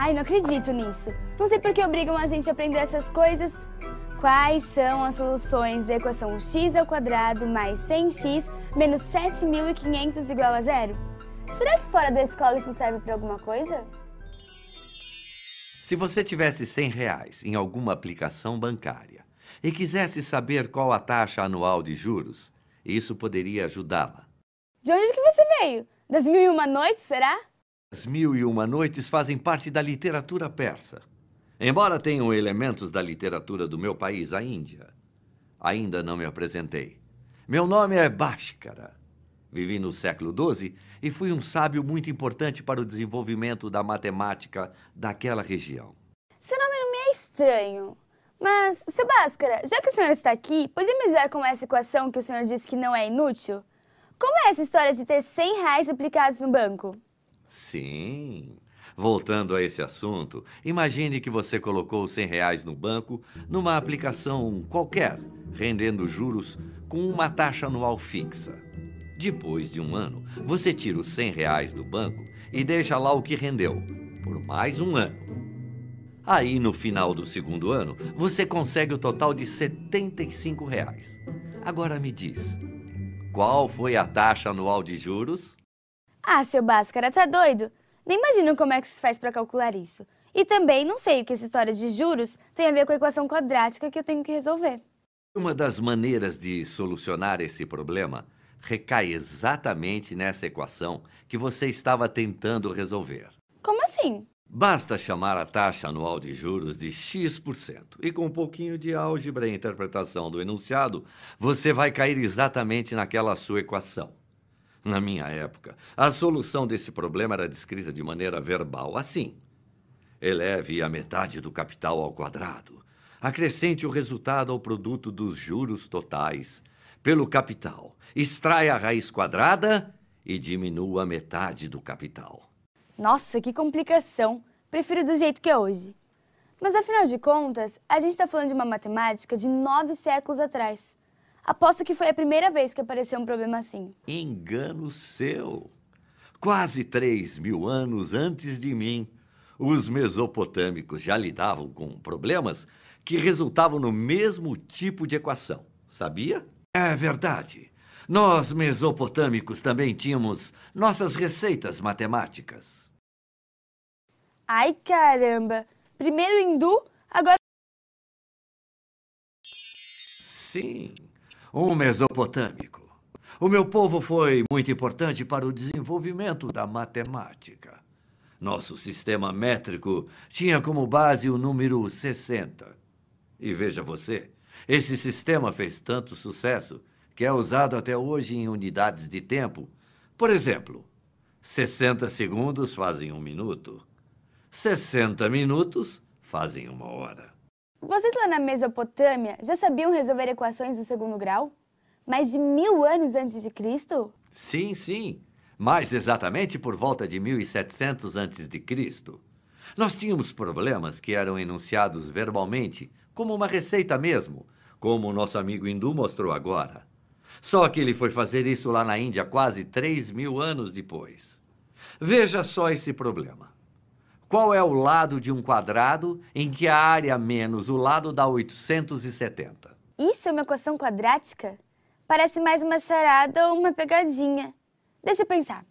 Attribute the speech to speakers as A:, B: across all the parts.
A: Ai, não acredito nisso. Não sei por que obrigam a gente a aprender essas coisas. Quais são as soluções da equação x² mais 100x menos 7.500 igual a zero? Será que fora da escola isso serve para alguma coisa?
B: Se você tivesse R$100 em alguma aplicação bancária e quisesse saber qual a taxa anual de juros, isso poderia ajudá-la.
A: De onde que você veio? Das Mil e Uma Noites, será?
B: As Mil e Uma Noites fazem parte da literatura persa. Embora tenham elementos da literatura do meu país, a Índia. Ainda não me apresentei. Meu nome é Bhaskara. Vivi no século XII e fui um sábio muito importante para o desenvolvimento da matemática daquela região.
A: Seu nome não me é estranho. Mas, seu Bhaskara, já que o senhor está aqui, podia me ajudar com essa equação que o senhor disse que não é inútil? Como é essa história de ter R$100 aplicados no banco?
B: Sim. Voltando a esse assunto, imagine que você colocou R$100 no banco numa aplicação qualquer, rendendo juros com uma taxa anual fixa. Depois de um ano, você tira os R$100 do banco e deixa lá o que rendeu, por mais um ano. Aí, no final do segundo ano, você consegue o total de R$75. Agora me diz, qual foi a taxa anual de juros?
A: Ah, seu Bhaskara, tá doido? Nem imagino como é que se faz para calcular isso. E também não sei o que essa história de juros tem a ver com a equação quadrática que eu tenho que resolver.
B: Uma das maneiras de solucionar esse problema recai exatamente nessa equação que você estava tentando resolver.
A: Como assim?
B: Basta chamar a taxa anual de juros de x%. E com um pouquinho de álgebra e interpretação do enunciado, você vai cair exatamente naquela sua equação. Na minha época, a solução desse problema era descrita de maneira verbal, assim. Eleve a metade do capital ao quadrado. Acrescente o resultado ao produto dos juros totais pelo capital. Extraia a raiz quadrada e diminua a metade do capital.
A: Nossa, que complicação! Prefiro do jeito que é hoje. Mas afinal de contas, a gente está falando de uma matemática de 9 séculos atrás. Aposto que foi a primeira vez que apareceu um problema assim.
B: Engano seu. Quase 3.000 anos antes de mim, os mesopotâmicos já lidavam com problemas que resultavam no mesmo tipo de equação. Sabia? É verdade. Nós, mesopotâmicos, também tínhamos nossas receitas matemáticas.
A: Ai, caramba! Primeiro hindu, agora...
B: Sim, um mesopotâmico. O meu povo foi muito importante para o desenvolvimento da matemática. Nosso sistema métrico tinha como base o número 60. E veja você, esse sistema fez tanto sucesso que é usado até hoje em unidades de tempo. Por exemplo, 60 segundos fazem 1 minuto. 60 minutos fazem 1 hora.
A: Vocês lá na Mesopotâmia já sabiam resolver equações do segundo grau? Mais de 1000 anos antes de Cristo?
B: Sim, sim. Mais exatamente por volta de 1700 a.C. Nós tínhamos problemas que eram enunciados verbalmente, como uma receita mesmo, como o nosso amigo hindu mostrou agora. Só que ele foi fazer isso lá na Índia quase 3.000 anos depois. Veja só esse problema. Qual é o lado de um quadrado em que a área menos o lado dá 870?
A: Isso é uma equação quadrática? Parece mais uma charada ou uma pegadinha. Deixa eu pensar.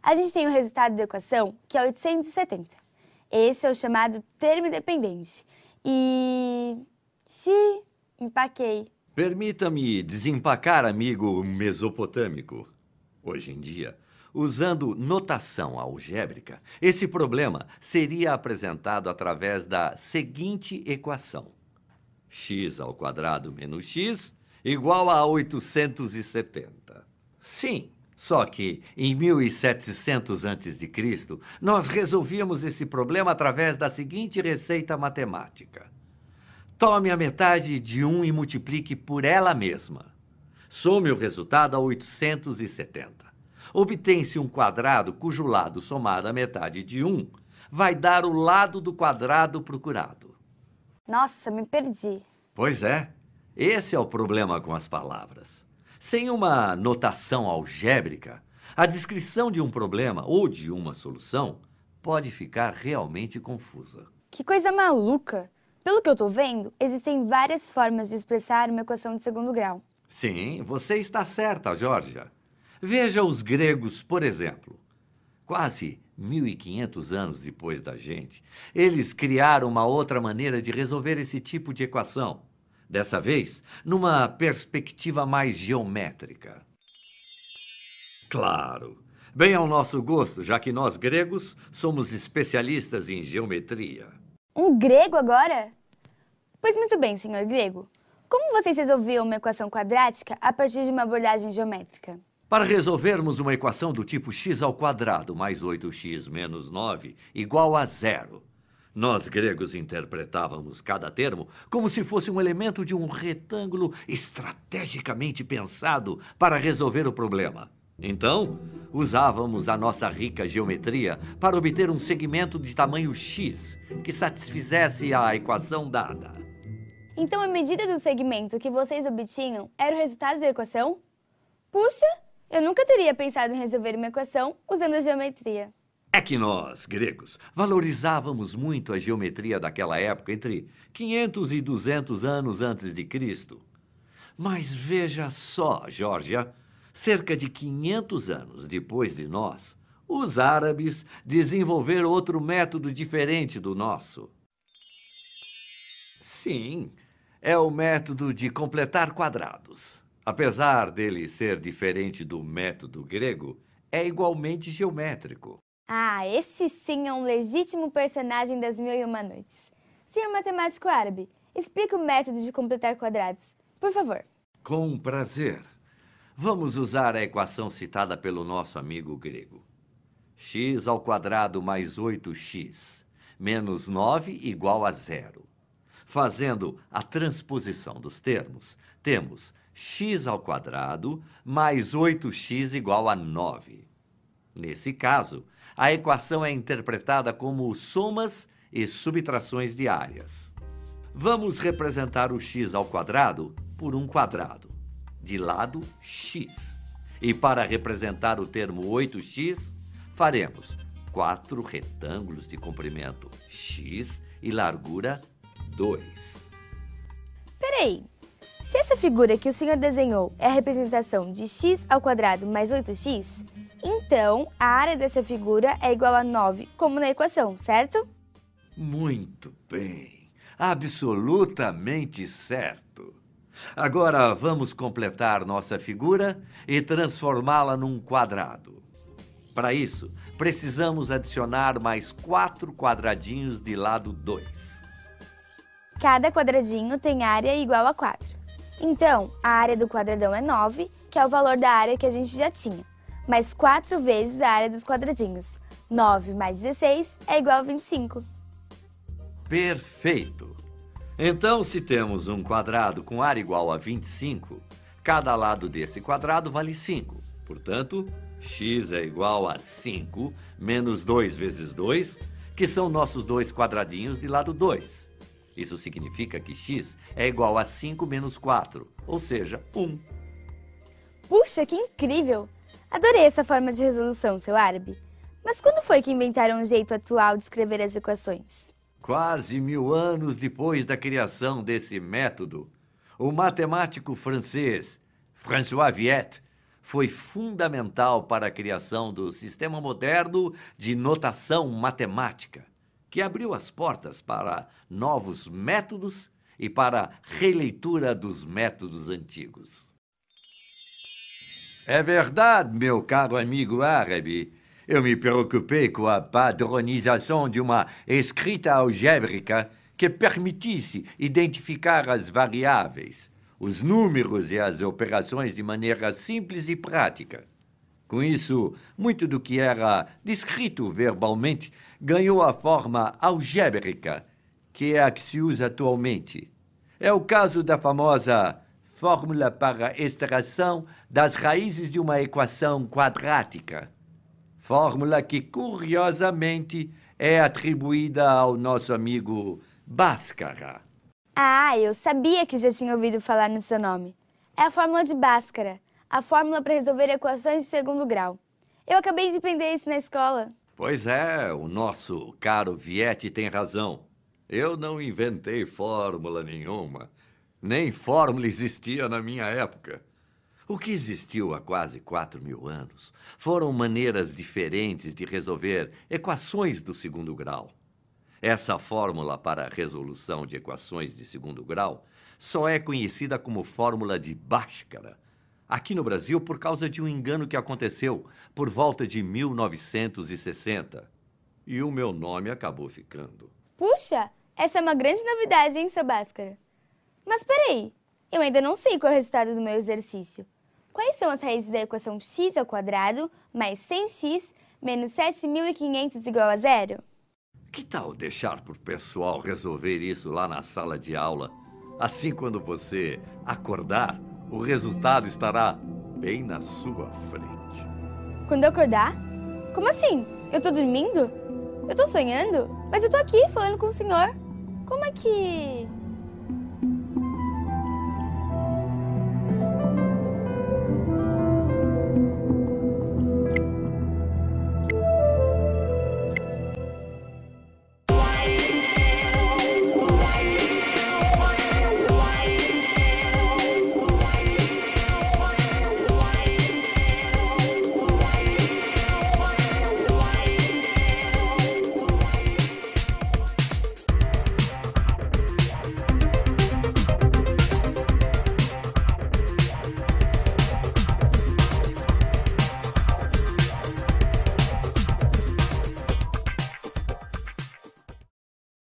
A: A gente tem o resultado da equação, que é 870. Esse é o chamado termo independente. E... empaquei.
B: Permita-me desempacar, amigo mesopotâmico. Hoje em dia, usando notação algébrica, esse problema seria apresentado através da seguinte equação. x² menos x igual a 870. Sim, só que em 1700 a.C., nós resolvíamos esse problema através da seguinte receita matemática. Tome a metade de 1 e multiplique por ela mesma. Some o resultado a 870. Obtém-se um quadrado cujo lado somado à metade de 1 vai dar o lado do quadrado procurado.
A: Nossa, me perdi.
B: Pois é, esse é o problema com as palavras. Sem uma notação algébrica, a descrição de um problema ou de uma solução pode ficar realmente confusa.
A: Que coisa maluca! Pelo que eu tô vendo, existem várias formas de expressar uma equação de segundo grau.
B: Sim, você está certa, Georgia. Veja os gregos, por exemplo. Quase 1500 anos depois da gente, eles criaram uma outra maneira de resolver esse tipo de equação. Dessa vez, numa perspectiva mais geométrica. Claro, bem ao nosso gosto, já que nós gregos somos especialistas em geometria.
A: Um grego agora? Pois muito bem, senhor grego. Como vocês resolviam uma equação quadrática a partir de uma abordagem geométrica?
B: Para resolvermos uma equação do tipo x² mais 8x menos 9 igual a 0, nós gregos interpretávamos cada termo como se fosse um elemento de um retângulo estrategicamente pensado para resolver o problema. Então, usávamos a nossa rica geometria para obter um segmento de tamanho x que satisfizesse a equação dada.
A: Então a medida do segmento que vocês obtinham era o resultado da equação? Puxa, eu nunca teria pensado em resolver uma equação usando a geometria.
B: É que nós, gregos, valorizávamos muito a geometria daquela época, entre 500 e 200 anos antes de Cristo. Mas veja só, Geórgia, cerca de 500 anos depois de nós, os árabes desenvolveram outro método diferente do nosso. Sim, é o método de completar quadrados. Apesar dele ser diferente do método grego, é igualmente geométrico.
A: Ah, esse sim é um legítimo personagem das Mil e Uma Noites. Senhor matemático árabe, explica o método de completar quadrados, por favor.
B: Com prazer. Vamos usar a equação citada pelo nosso amigo grego. x² mais 8x menos 9 igual a 0. Fazendo a transposição dos termos, temos x² mais 8x igual a 9. Nesse caso, a equação é interpretada como somas e subtrações diárias. Vamos representar o x² por um quadrado, de lado x. E para representar o termo 8x, faremos 4 retângulos de comprimento x e largura 2.
A: Peraí, se essa figura que o senhor desenhou é a representação de x² mais 8x, então a área dessa figura é igual a 9, como na equação, certo?
B: Muito bem, absolutamente certo. Agora vamos completar nossa figura e transformá-la num quadrado. Para isso, precisamos adicionar mais 4 quadradinhos de lado 2.
A: Cada quadradinho tem área igual a 4. Então, a área do quadradão é 9, que é o valor da área que a gente já tinha, mais 4 vezes a área dos quadradinhos. 9 mais 16 é igual a 25.
B: Perfeito! Então, se temos um quadrado com área igual a 25, cada lado desse quadrado vale 5. Portanto, x é igual a 5 menos 2 vezes 2, que são nossos dois quadradinhos de lado 2. Isso significa que x é igual a 5 menos 4, ou seja, 1.
A: Puxa, que incrível! Adorei essa forma de resolução, seu árabe. Mas quando foi que inventaram um jeito atual de escrever as equações?
B: Quase 1000 anos depois da criação desse método, o matemático francês François Viète foi fundamental para a criação do sistema moderno de notação matemática, que abriu as portas para novos métodos e para a releitura dos métodos antigos. É verdade, meu caro amigo árabe. Eu me preocupei com a padronização de uma escrita algébrica que permitisse identificar as variáveis, os números e as operações de maneira simples e prática. Com isso, muito do que era descrito verbalmente ganhou a forma algébrica, que é a que se usa atualmente. É o caso da famosa fórmula para extração das raízes de uma equação quadrática. Fórmula que, curiosamente, é atribuída ao nosso amigo Bhaskara.
A: Ah, eu sabia que já tinha ouvido falar no seu nome. É a fórmula de Bhaskara, a fórmula para resolver equações de segundo grau. Eu acabei de aprender isso na escola.
B: Pois é, o nosso caro Viette tem razão. Eu não inventei fórmula nenhuma. Nem fórmula existia na minha época. O que existiu há quase 4.000 anos foram maneiras diferentes de resolver equações do segundo grau. Essa fórmula para a resolução de equações de segundo grau só é conhecida como fórmula de Bhaskara, aqui no Brasil por causa de um engano que aconteceu por volta de 1960. E o meu nome acabou ficando.
A: Puxa, essa é uma grande novidade, hein, seu Bhaskara? Mas peraí, eu ainda não sei qual é o resultado do meu exercício. Quais são as raízes da equação x² mais 100x menos 7.500 igual a zero?
B: Que tal deixar para o pessoal resolver isso lá na sala de aula? Assim, quando você acordar, o resultado estará bem na sua frente.
A: Quando eu acordar? Como assim? Eu tô dormindo? Eu tô sonhando? Mas eu tô aqui falando com o senhor. Como é que...